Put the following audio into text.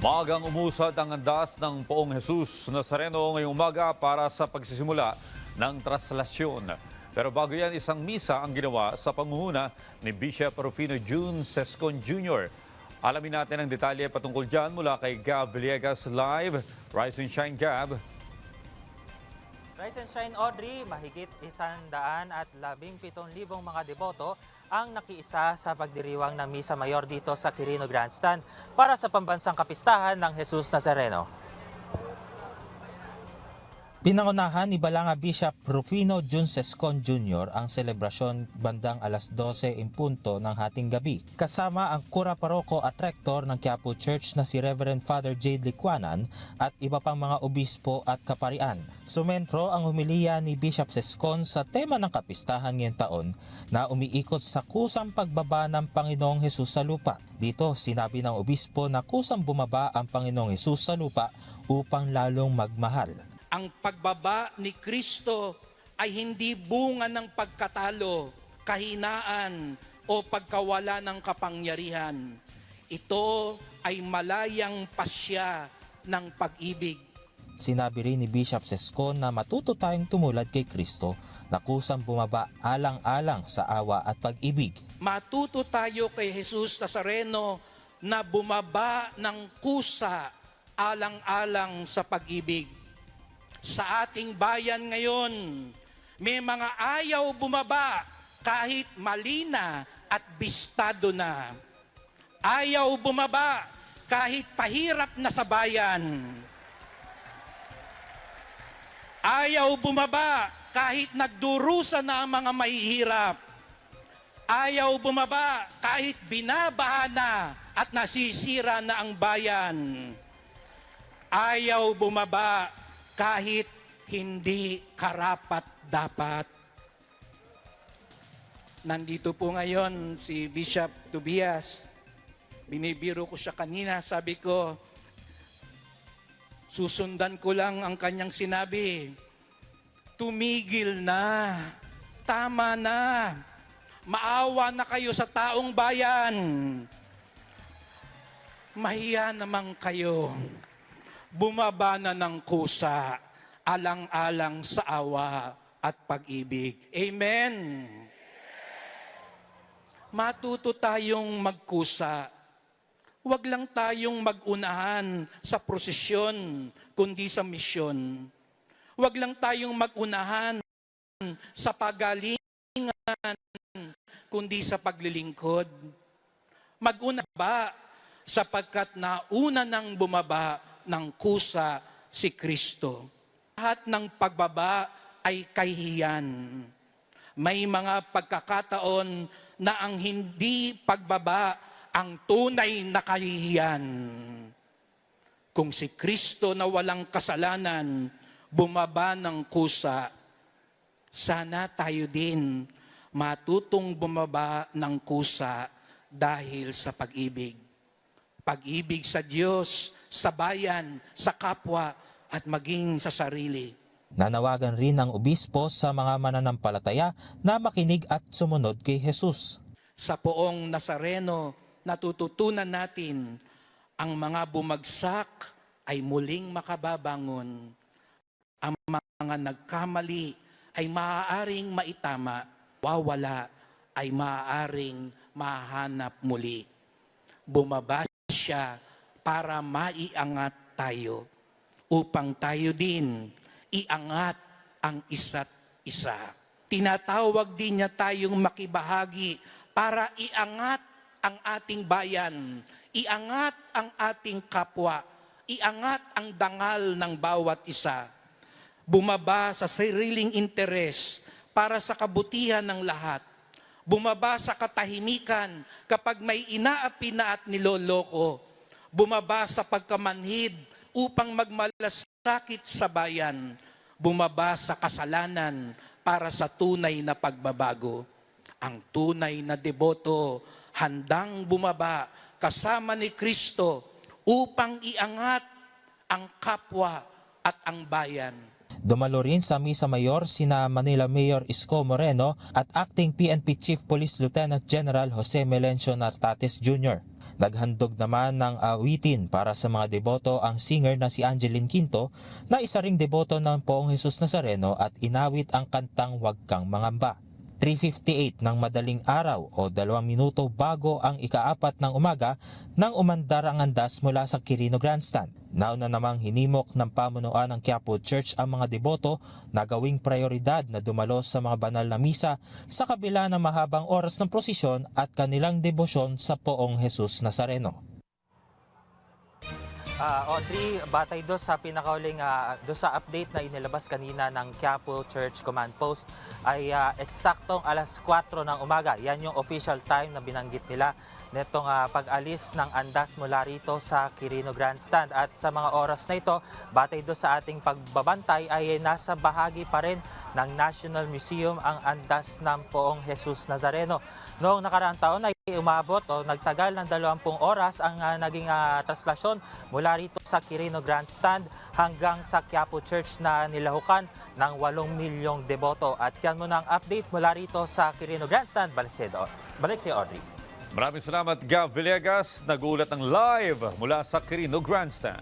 Maagang umusad ang andas ng Poong Jesus Nazareno ngayong umaga para sa pagsisimula ng traslasyon. Pero bago yan, isang misa ang ginawa sa pangunguna ni Bishop Rufino June Sescon Jr. Alamin natin ang detalye patungkol dyan mula kay Gab Villegas live. Rise and shine, Gab. Rise and shine, Audrey, mahigit 117,000 mga deboto ang nakiisa sa pagdiriwang ng Misa Mayor dito sa Quirino Grandstand para sa pambansang kapistahan ng Jesus Nazareno. Pinangunahan ni Balanga Bishop Rufino June Sescon Jr. ang selebrasyon bandang alas 12 in punto ng hating gabi. Kasama ang kura paroko at rektor ng Quiapo Church na si Reverend Father Jade Licuanan at iba pang mga obispo at kaparian. Sumentro ang humiliya ni Bishop Sescon sa tema ng kapistahan ngayong taon na umiikot sa kusang pagbaba ng Panginoong Hesus sa lupa. Dito sinabi ng obispo na kusang bumaba ang Panginoong Hesus sa lupa upang lalong magmahal. Ang pagbaba ni Kristo ay hindi bunga ng pagkatalo, kahinaan o pagkawala ng kapangyarihan. Ito ay malayang pasya ng pag-ibig. Sinabi rin ni Bishop Sescon na matuto tayong tumulad kay Kristo na kusang bumaba alang-alang sa awa at pag-ibig. Matuto tayo kay Jesus Nazareno na bumaba ng kusa alang-alang sa pag-ibig. Sa ating bayan ngayon, may mga ayaw bumaba kahit malina at bistado na. Ayaw bumaba kahit pahirap na sa bayan. Ayaw bumaba kahit nagdurusa na ang mga mahihirap. Ayaw bumaba kahit binabaha na at nasisira na ang bayan. Ayaw bumaba kahit hindi karapat-dapat. Nandito po ngayon si Bishop Tobias. Binibiro ko siya kanina, sabi ko, susundan ko lang ang kanyang sinabi. Tumigil na, tama na, maawa na kayo sa taong bayan. Mahiya naman kayo. Bumaba na ng kusa, alang-alang sa awa at pag-ibig. Amen. Matuto tayong magkusa. Huwag lang tayong mag-unahan sa prosesyon, kundi sa misyon. Huwag lang tayong mag-unahan sa pagalingan, kundi sa paglilingkod. Mag-una ba sapagkat nauna nang bumaba ng kusa si Kristo. Lahat ng pagbaba ay kahihiyan. May mga pagkakataon na ang hindi pagbaba ang tunay na kahihiyan. Kung si Kristo na walang kasalanan bumaba ng kusa, sana tayo din matutong bumaba ng kusa dahil sa pag-ibig. Pag-ibig sa Diyos, sa bayan, sa kapwa, at maging sa sarili. Nanawagan rin ng obispo sa mga mananampalataya na makinig at sumunod kay Jesus. Sa Poong Nazareno, natututunan natin ang mga bumagsak ay muling makababangon. Ang mga nagkamali ay maaaring maitama, wawala ay maaaring mahanap muli. Bumaba siya para maiangat tayo upang tayo din iangat ang isa't isa. Tinatawag din niya tayong makibahagi para iangat ang ating bayan, iangat ang ating kapwa, iangat ang dangal ng bawat isa. Bumaba sa sariling interes para sa kabutihan ng lahat. Bumaba sa katahimikan kapag may inaapi na at niloloko. Bumaba sa pagkamanhid upang magmalasakit sa bayan. Bumaba sa kasalanan para sa tunay na pagbabago. Ang tunay na deboto handang bumaba kasama ni Kristo upang iangat ang kapwa at ang bayan. Dumalo rin sa Misa Mayor sina Manila Mayor Isko Moreno at Acting PNP Chief Police Lieutenant General Jose Melencio Nartates Jr. Naghandog naman ng awitin para sa mga deboto ang singer na si Angeline Quinto na isa ring deboto ng Poong Jesus Nazareno at inawit ang kantang Huwag Kang Mangamba. 3:58 ng madaling araw o 2 minuto bago ang ika-4 ng umaga nang umandar ang andas mula sa Quirino Grandstand. Nauna namang hinimok ng pamunuan ng Quiapo Church ang mga deboto na gawing prioridad na dumalo sa mga banal na misa sa kabila ng mahabang oras ng prosesyon at kanilang debosyon sa Poong Jesus Nazareno. Audrey, batay do sa pinakauling do sa update na inilabas kanina ng Quiapo Church Command Post ay eksaktong alas 4 ng umaga. Yan yung official time na binanggit nila netong pag-alis ng andas mula rito sa Quirino Grandstand. At sa mga oras na ito, batay do sa ating pagbabantay ay nasa bahagi pa rin ng National Museum ang andas ng Poong Jesus Nazareno. Noong nakaraang taon ay umabot o nagtagal ng 20 oras ang naging traslasyon mula rito sa Quirino Grandstand hanggang sa Quiapo Church na nilahukan ng 8 milyong deboto. At yan muna ang update mula rito sa Quirino Grandstand. Balik si Audrey. Maraming salamat, Gav Villegas. Nag-uulat ng live mula sa Quirino Grandstand.